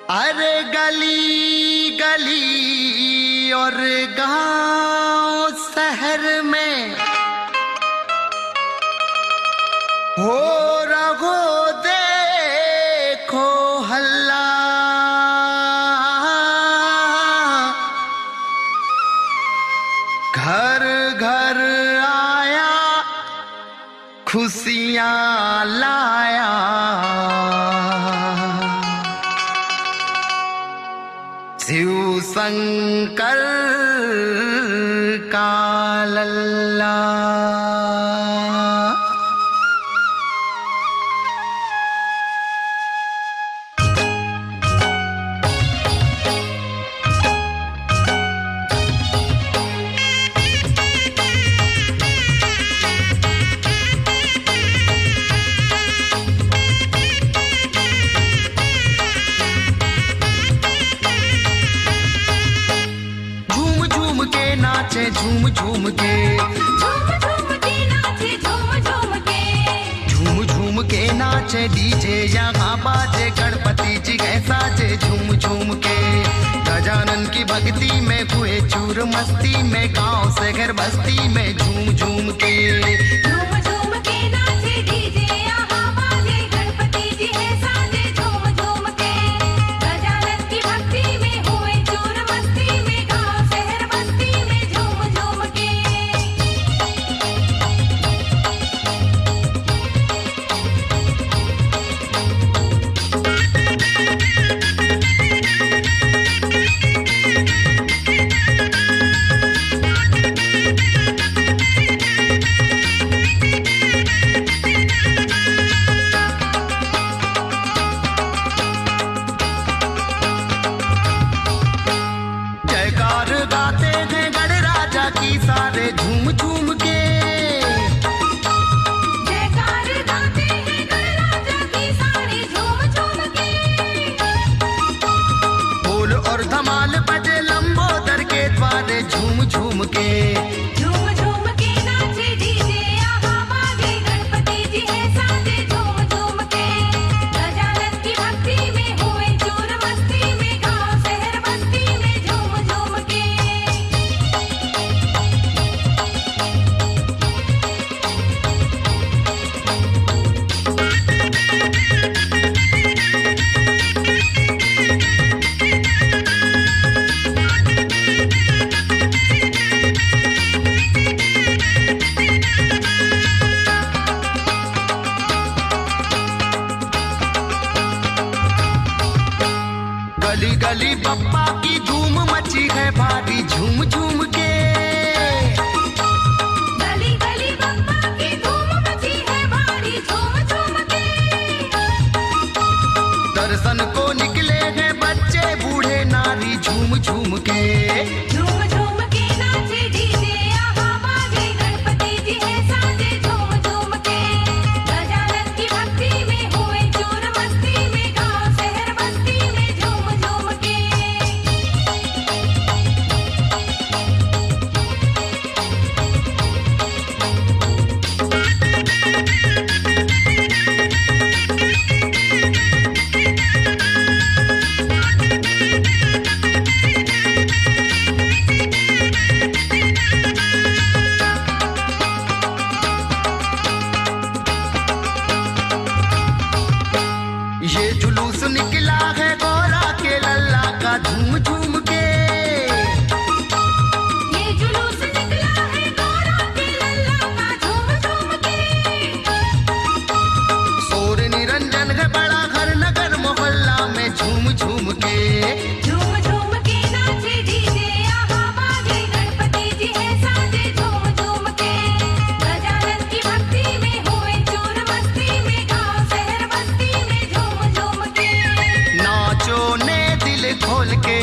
अरे गली गली और गांव शहर में हो रहो देखो हल्ला। घर घर आया खुशियां लाया, शिव शंकर का लल्ला। नाचे झूम झूम के, झूम झूम के नाचे झूम झूम के, झूम झूम के नाचे डीजे यहाँ बाजे गणपति जी के साजे झूम झूम के। गजानन की भक्ति में हुए चूर मस्ती में, गांव से घर बस्ती में झूम झूम के। झूम झूम के नाचे डीजे यहाँ बाजे गणपति जी है साजे झूम झूम के। गजानन की भक्ति में हुए चूर मस्ती में, गांव शहर बस्ती में झूम झूम के। जयकार गाते हैं गणराजा की सारे झूम झूम के। जयकार गाते हैं गणराजा की सारे झूम झूम के। ढोल और धमाल बजे लंबोदर के द्वारे झूम झूम के। झूम झूम के नाचे डीजे यहाँ बाजे गणपति जी है साजे झूम झूम के। गजानन की भक्ति में हुए चूर मस्ती में, गांव शहर बस्ती में झूम झूम के। गली गली बप्पा की धूम मची है भारी झूम झूम के। गली गली बप्पा की धूम मची है भारी झूम झूम के। दर्शन को निकले हैं बच्चे बूढ़े नारी झूम झूम के। झूम झूम के नाचे डीजे यहाँ बाजे गणपति जी है साजे झूम झूम के। गजानन की भक्ति में हुए चूर मस्ती में, गांव शहर बस्ती में झूम झूम के। ये जुलूस निकला है गौरा के लल्ला का झूम झूम के। ये जुलूस निकला है गौरा के लल्ला का झूम झूम के। शोर निरंजन है बड़ा घर नगर मोहल्ला में झूम झूम के। झूम झूम के नाचे डीजे यहाँ बाजे गणपति जी है साजे झूम झूम के। गजानन की भक्ति में हुए चूर मस्ती में, गांव शहर बस्ती में झूम झूम के। नाचो ने दिल खोल के,